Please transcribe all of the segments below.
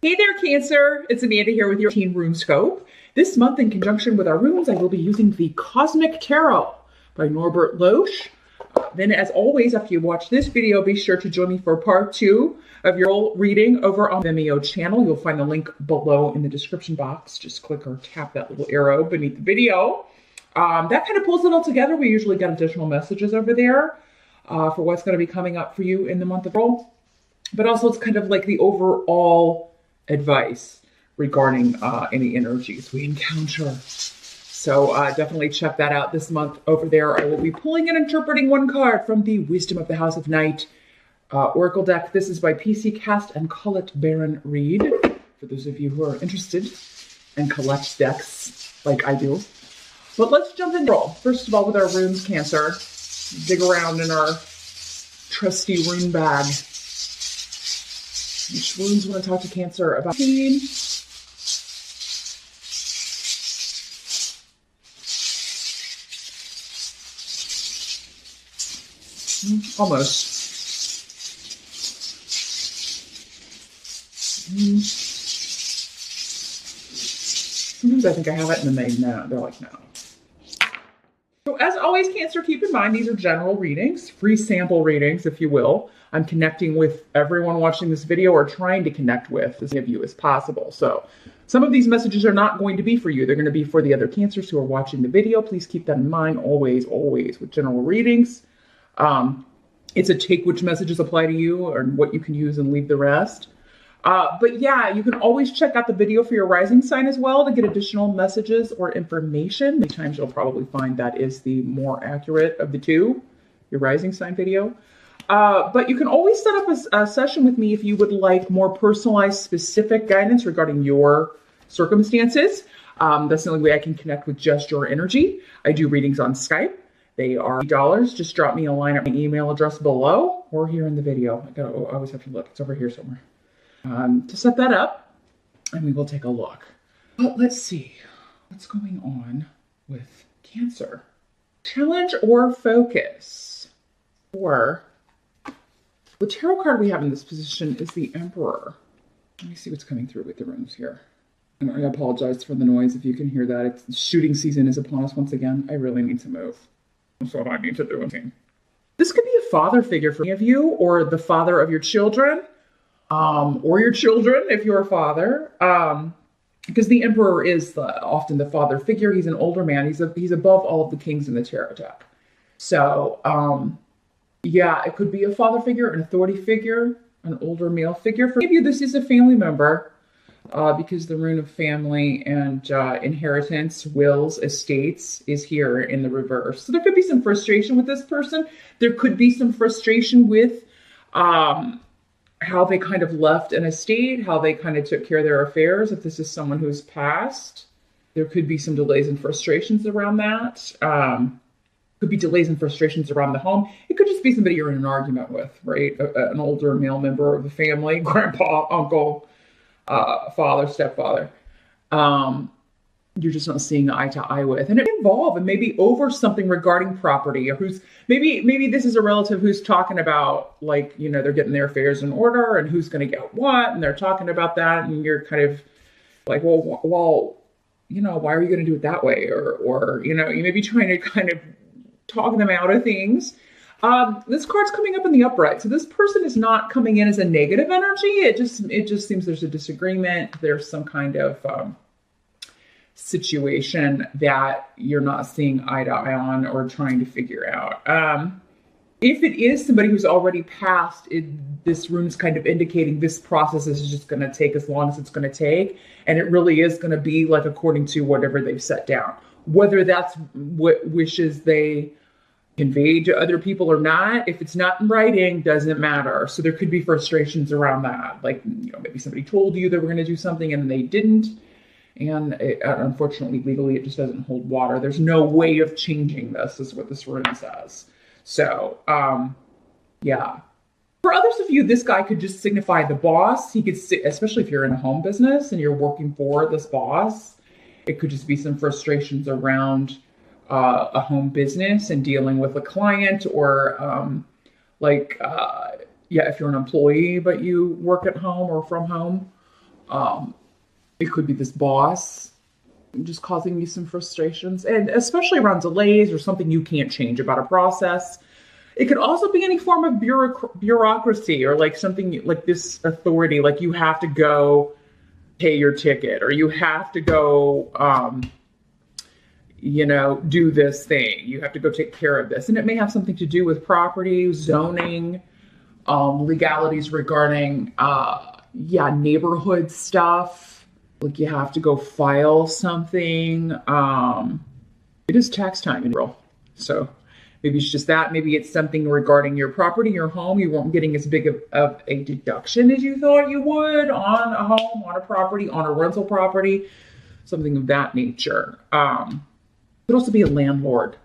Hey there, Cancer. It's Amanda here with your Teen Rune Scope. This month, in conjunction with our runes, I will be using the Cosmic Tarot by Norbert Loesch. Then, as always, after you watch this video, be sure to join me for part 2 of your reading over on the Vimeo channel. You'll find the link below in the description box. Just click or tap that little arrow beneath the video. That kind of pulls it all together. We usually get additional messages over there for what's going to be coming up for you in the month of April. But also, it's kind of like the overall advice regarding any energies we encounter. So definitely check that out this month over there. I will be pulling and interpreting one card from the Wisdom of the House of Night Oracle deck. This is by PC Cast and Colette Baron Reed, for those of you who are interested and collect decks like I do. But let's jump in. First of all, with our runes, Cancer, dig around in our trusty rune bag. Which runes want to talk to Cancer about? Almost. Sometimes I think I have it and then they're like, no. So as always, Cancer, keep in mind these are general readings, free sample readings, if you will. I'm connecting with everyone watching this video, or trying to connect with as many of you as possible. So some of these messages are not going to be for you. They're going to be for the other Cancers who are watching the video. Please keep that in mind always, always with general readings. It's a take which messages apply to you or what you can use and leave the rest. But yeah, you can always check out the video for your rising sign as well to get additional messages or information. Many times you'll probably find that is the more accurate of the two, your rising sign video. But you can always set up a session with me if you would like more personalized, specific guidance regarding your circumstances. That's the only way I can connect with just your energy. I do readings on Skype. They are $8. Just drop me a line at my email address below or here in the video. I always have to look. It's over here somewhere. To set that up, and we will take a look. But let's see what's going on with Cancer. Challenge or focus. Or the tarot card we have in this position is the Emperor. Let me see what's coming through with the runes here. And I apologize for the noise if you can hear that. Shooting season is upon us once again. I really need to move. That's what I need to do. This could be a father figure for any of you, or the father of your children, or your children if you're a father. Because the Emperor is often the father figure. He's an older man. He's above all of the kings in the tarot deck. So, yeah, it could be a father figure, an authority figure, an older male figure. For many of you, this is a family member, because the rune of family and inheritance, wills, estates is here in the reverse. So there could be some frustration with this person. There could be some frustration with how they kind of left an estate, how they kind of took care of their affairs. If this is someone who's passed, there could be some delays and frustrations around that. Could be delays and frustrations around the home. It could just be somebody you're in an argument with, right? An older male member of the family, grandpa, uncle, father, stepfather. You're just not seeing eye to eye with. And it may involve and maybe over something regarding property, or who's maybe this is a relative who's talking about, like, you know, they're getting their affairs in order and who's going to get what. And they're talking about that. And you're kind of like, well, you know, why are you going to do it that way? Or, you know, you may be trying to kind of talk them out of things. This card's coming up in the upright. So this person is not coming in as a negative energy. It just seems there's a disagreement. There's some kind of situation that you're not seeing eye to eye on or trying to figure out. If it is somebody who's already passed, this rune is kind of indicating this process is just going to take as long as it's going to take. And it really is going to be like according to whatever they've set down. Whether that's what wishes they conveyed to other people or not, if it's not in writing, doesn't matter. So there could be frustrations around that. Like, you know, maybe somebody told you they were going to do something and they didn't. And unfortunately, legally, it just doesn't hold water. There's no way of changing this, is what this rune says. So, yeah. For others of you, this guy could just signify the boss. He could, especially if you're in a home business and you're working for this boss, it could just be some frustrations around a home business and dealing with a client, or if you're an employee but you work at home or from home. It could be this boss just causing you some frustrations, and especially around delays or something you can't change about a process. It could also be any form of bureaucracy or like something like this authority, like you have to go pay your ticket or you have to go, do this thing. You have to go take care of this. And it may have something to do with property, zoning, legalities regarding, neighborhood stuff. Like you have to go file something. It is tax time in April. So maybe it's just that. Maybe it's something regarding your property, your home. You weren't getting as big of a deduction as you thought you would on a home, on a property, on a rental property, something of that nature. It could also be a landlord,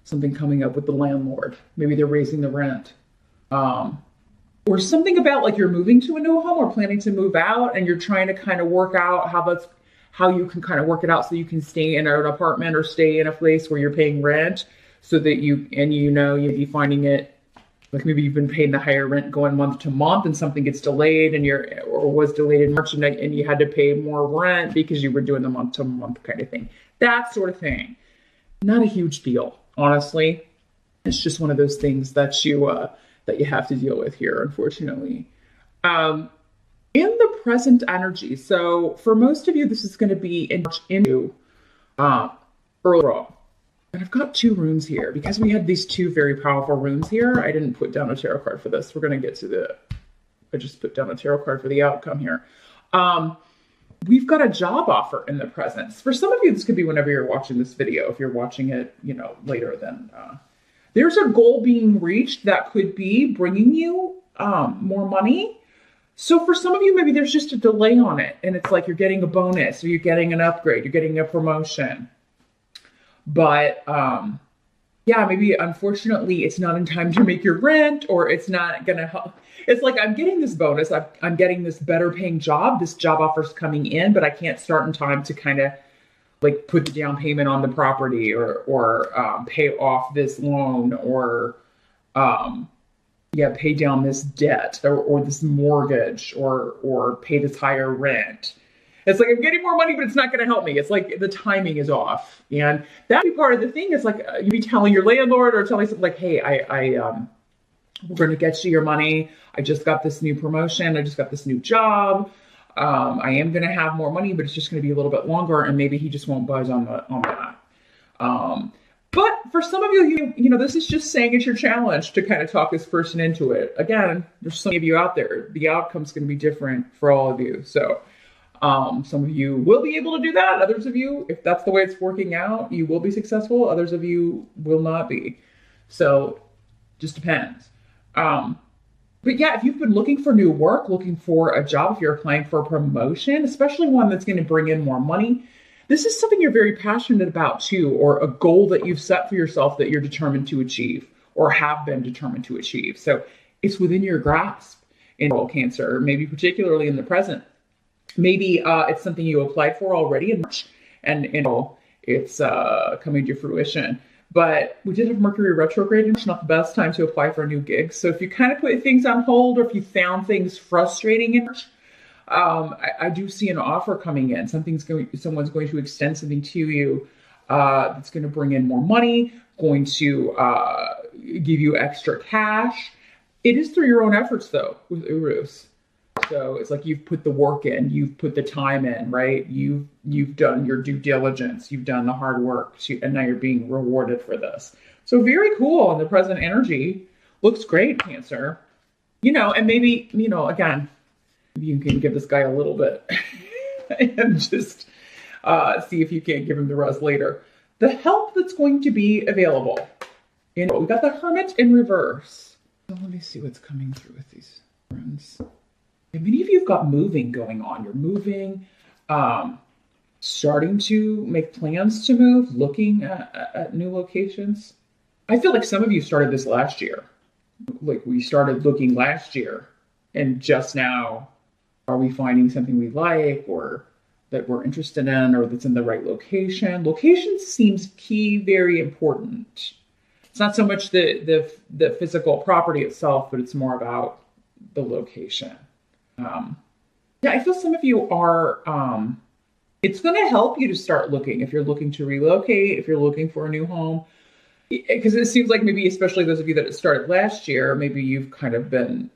something coming up with the landlord. Maybe they're raising the rent. Or something about like you're moving to a new home or planning to move out and you're trying to kind of work out how you can kind of work it out so you can stay in an apartment or stay in a place where you're paying rent so that you'd be finding it like maybe you've been paying the higher rent going month to month and something gets delayed or was delayed in March and you had to pay more rent because you were doing the month to month kind of thing. That sort of thing. Not a huge deal, honestly. It's just one of those things that you have to deal with here, unfortunately. In the present energy, so for most of you, this is going to be into early on. And I've got two runes here because we had these two very powerful runes here. I didn't put down a tarot card for this. We're going to get to I just put down a tarot card for the outcome here. We've got a job offer in the present. For some of you, this could be whenever you're watching this video. If you're watching it, later, then there's a goal being reached that could be bringing you more money. So for some of you, maybe there's just a delay on it. And it's like you're getting a bonus or you're getting an upgrade, you're getting a promotion. But maybe unfortunately, it's not in time to make your rent or it's not going to help. It's like I'm getting this bonus. I'm getting this better paying job. This job offer's coming in, but I can't start in time to kind of like put the down payment on the property or pay off this loan or pay down this debt or this mortgage or pay this higher rent. It's like I'm getting more money, but it's not going to help me. It's like the timing is off. And that'd be part of the thing. It's like you'd be telling your landlord or telling something like, hey, we're going to get you your money. I just got this new promotion. I just got this new job. I am going to have more money, but it's just going to be a little bit longer. And maybe he just won't budge on that. But for some of you, this is just saying it's your challenge to kind of talk this person into it. Again, there's some of you out there. The outcome's going to be different for all of you. So some of you will be able to do that. Others of you, if that's the way it's working out, you will be successful. Others of you will not be. So just depends. But yeah, if you've been looking for new work, looking for a job, if you're applying for a promotion, especially one that's going to bring in more money, this is something you're very passionate about too, or a goal that you've set for yourself that you're determined to achieve or have been determined to achieve. So it's within your grasp in Cancer, maybe particularly in the present. Maybe it's something you applied for already in March and it's coming to fruition. But we did have Mercury retrograde, and it's not the best time to apply for a new gig. So if you kind of put things on hold or if you found things frustrating in March, I do see an offer coming in. Someone's going to extend something to you that's going to bring in more money, going to give you extra cash. It is through your own efforts, though, with Urus. So it's like you've put the work in, you've put the time in, right? You've done your due diligence, you've done the hard work, and now you're being rewarded for this. So very cool. And the present energy looks great, Cancer. And maybe, again, you can give this guy a little bit and just see if you can't give him the rest later. The help that's going to be available. We got the Hermit in reverse. So let me see what's coming through with these runes. Many of you have got moving going on. You're moving, starting to make plans to move, looking at new locations. I feel like some of you started this last year. Like we started looking last year and just now are we finding something we like or that we're interested in or that's in the right location. Location seems key, very important. It's not so much the physical property itself, but it's more about the location. Yeah, I feel some of you are, it's going to help you to start looking if you're looking to relocate, if you're looking for a new home. Because it seems like maybe, especially those of you that it started last year, maybe you've kind of been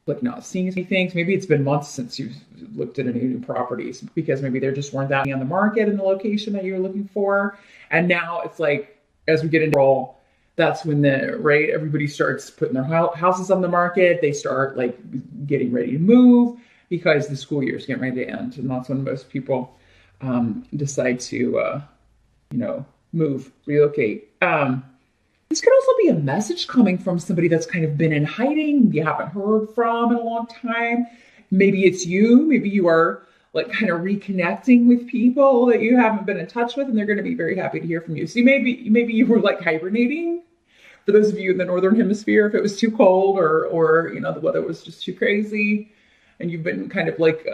like not seeing any things. Maybe it's been months since you've looked at any new properties because maybe there just weren't that many on the market in the location that you were looking for. And now it's like, as we get into roll, that's when everybody starts putting their houses on the market. They start like getting ready to move because the school year is getting ready to end. And that's when most people decide to, move, relocate. This could also be a message coming from somebody that's kind of been in hiding, you haven't heard from in a long time. Maybe it's you. Maybe you are like kind of reconnecting with people that you haven't been in touch with, and they're going to be very happy to hear from you. So maybe you were like hibernating. For those of you in the Northern Hemisphere, if it was too cold or the weather was just too crazy, and you've been kind of like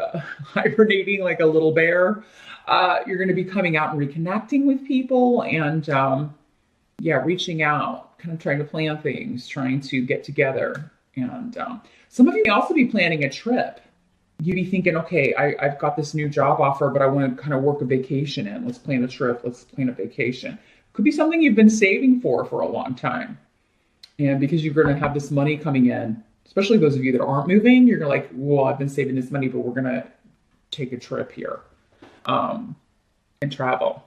hibernating like a little bear, you're going to be coming out and reconnecting with people and reaching out, kind of trying to plan things, trying to get together. And some of you may also be planning a trip. You'd be thinking, okay, I've got this new job offer, but I want to kind of work a vacation in. Let's plan a trip. Let's plan a vacation. Could be something you've been saving for a long time. And because you're going to have this money coming in, especially those of you that aren't moving, you're like, well, I've been saving this money, but we're going to take a trip here and travel.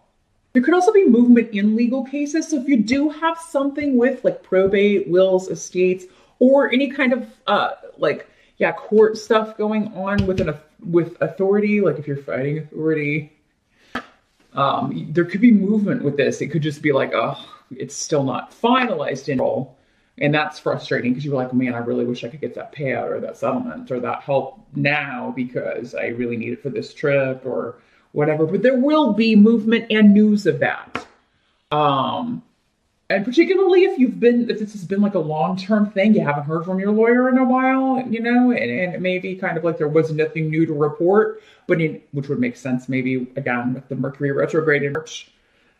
There could also be movement in legal cases. So if you do have something with like probate, wills, estates, or any kind of court stuff going on with authority, like if you're fighting authority, there could be movement with this. It could just be like, oh, it's still not finalized in all. And that's frustrating because you're like, man, I really wish I could get that payout or that settlement or that help now because I really need it for this trip or whatever. But there will be movement and news of that. And particularly if this has been like a long-term thing, you haven't heard from your lawyer in a while, and it may be kind of like there was nothing new to report, which would make sense maybe, again, with the Mercury retrograde in March,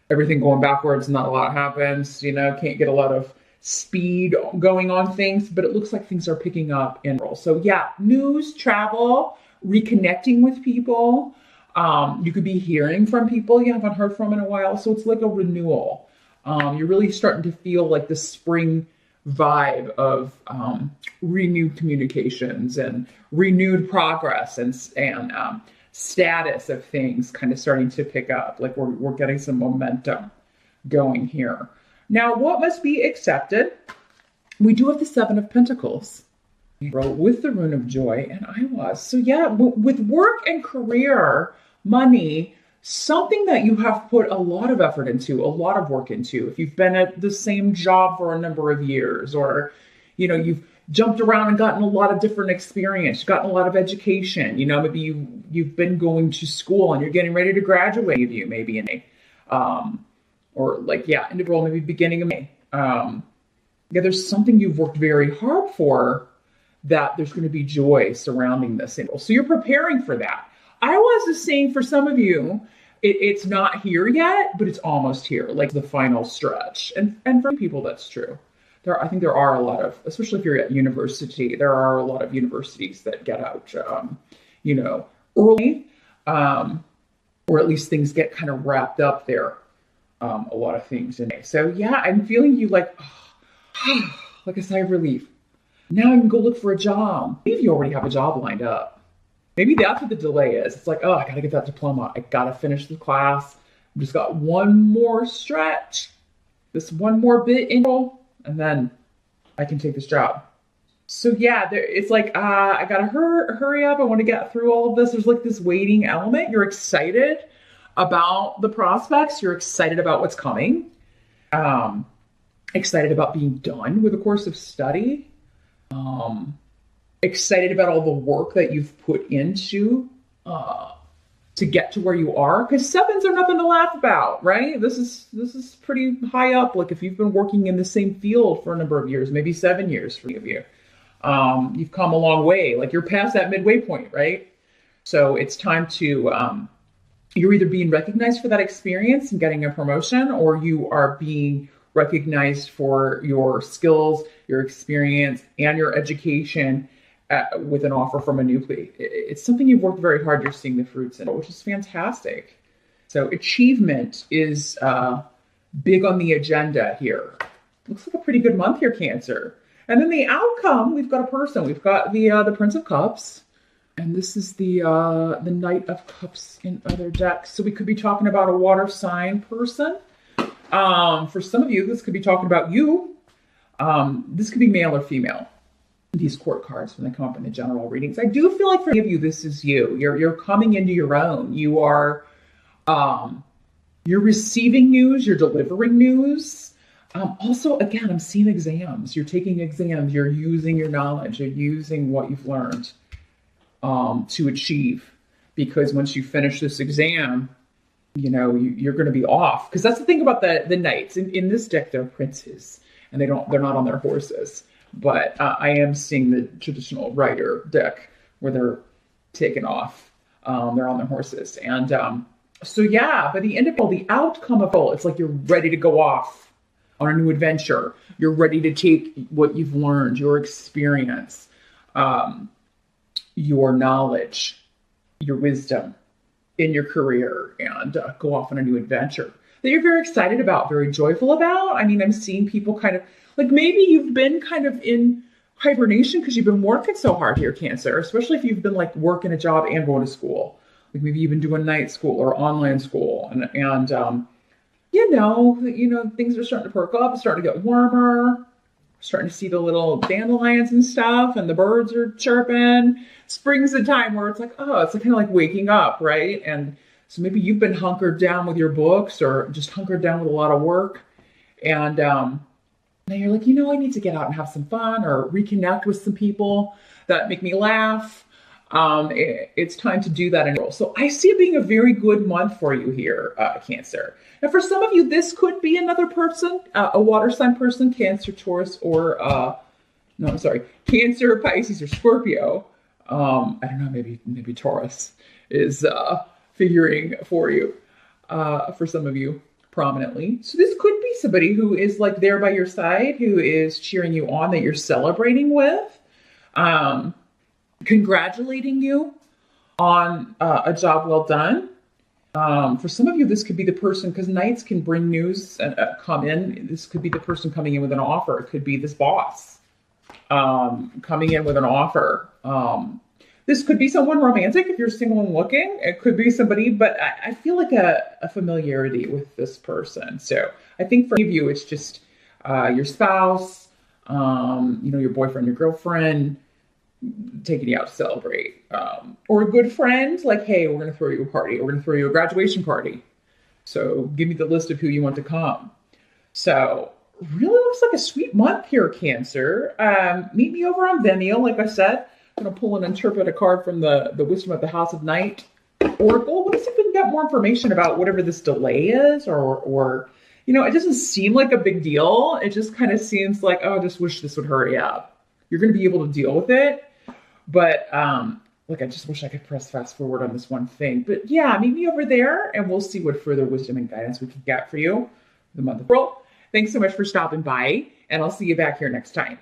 everything going backwards, not a lot happens, can't get a lot of speed going on things, but it looks like things are picking up in roll. So yeah, news, travel, reconnecting with people. You could be hearing from people you haven't heard from in a while. So it's like a renewal. You're really starting to feel like the spring vibe of renewed communications and renewed progress and status of things kind of starting to pick up. Like we're getting some momentum going here. Now, what must be accepted? We do have the Seven of Pentacles with the Rune of Joy, and I was. So yeah, with work and career, money, something that you have put a lot of effort into, a lot of work into. If you've been at the same job for a number of years, or, you've jumped around and gotten a lot of different experience, gotten a lot of education, maybe you've been going to school and you're getting ready to graduate, maybe in May, individual, maybe beginning of May. There's something you've worked very hard for that there's going to be joy surrounding this. So you're preparing for that. I was just saying for some of you, it's not here yet, but it's almost here, like the final stretch. And for people, that's true. I think there are a lot of, especially if you're at university, there are a lot of universities that get out, early, or at least things get kind of wrapped up there. A lot of things in May. So yeah, I'm feeling you like a sigh of relief. Now I can go look for a job. Maybe you already have a job lined up. Maybe that's what the delay is. It's like, oh, I got to get that diploma. I got to finish the class. I've just got one more stretch, this one more bit in, and then I can take this job. So yeah, it's like, I got to hurry up. I want to get through all of this. There's like this waiting element. You're excited about the prospects. You're excited about what's coming. Excited about being done with a course of study. Excited about all the work that you've put into to get to where you are. Because sevens are nothing to laugh about, right? This is pretty high up. Like if you've been working in the same field for a number of years, maybe 7 years for many of you, you've come a long way. Like you're past that midway point, right? So it's time to you're either being recognized for that experience and getting a promotion, or you are being recognized for your skills, your experience, and your education with an offer from a new place. It's something you've worked very hard. You're seeing the fruits in, which is fantastic. So achievement is big on the agenda here. Looks like a pretty good month here, Cancer. And then the outcome, we've got a person. We've got the Prince of Cups. And this is the Knight of Cups in other decks. So we could be talking about a water sign person. For some of you, this could be talking about you. This could be male or female. These court cards when they come up in the general readings. I do feel like for many of you, this is you. You're coming into your own. You are you're receiving news. You're delivering news. Also, again, I'm seeing exams. You're taking exams. You're using your knowledge. You're using what you've learned to achieve. Because once you finish this exam, you know, you're going to be off. Because that's the thing about the knights. In this deck, they're princes. And they're not on their horses. But I am seeing the traditional rider deck where they're taken off. They're on their horses. And so, yeah, by the end of all, the outcome of all, it's like you're ready to go off on a new adventure. You're ready to take what you've learned, your experience, your knowledge, your wisdom in your career and go off on a new adventure that you're very excited about, very joyful about. I mean, I'm seeing people kind of like maybe you've been kind of in hibernation because you've been working so hard here, Cancer, especially if you've been like working a job and going to school. Like maybe you've been doing night school or online school and you know, things are starting to perk up, it's starting to get warmer. Starting to see the little dandelions and stuff, and the birds are chirping. Spring's the time where it's like, oh, it's kind of like waking up, right? And so maybe you've been hunkered down with your books or just hunkered down with a lot of work. And now you're like, you know, I need to get out and have some fun or reconnect with some people that make me laugh. It's time to do that in role. So I see it being a very good month for you here, Cancer. And for some of you, this could be another person, a water sign person, Cancer, Taurus, or Cancer, Pisces, or Scorpio. I don't know, maybe Taurus is figuring for you, for some of you prominently. So this could be somebody who is like there by your side, who is cheering you on, that you're celebrating with. Congratulating you on a job well done. For some of you, this could be the person, because knights can bring news and come in. This could be the person coming in with an offer. It could be this boss coming in with an offer. This could be someone romantic if you're single and looking. It could be somebody, but I feel like a familiarity with this person. So I think for you, it's just your spouse, your boyfriend, your girlfriend, taking you out to celebrate, or a good friend, like, hey, we're going to throw you a party. We're going to throw you a graduation party. So give me the list of who you want to come. So really looks like a sweet month here, Cancer. Meet me over on Vimeo. Like I said, I'm going to pull and interpret a card from the Wisdom of the House of Night Oracle. Let's see if we can get more information about whatever this delay is, or it doesn't seem like a big deal. It just kind of seems like, oh, I just wish this would hurry up. You're going to be able to deal with it. But I just wish I could press fast forward on this one thing. But yeah, meet me over there and we'll see what further wisdom and guidance we can get for you the month of April. Thanks so much for stopping by, and I'll see you back here next time.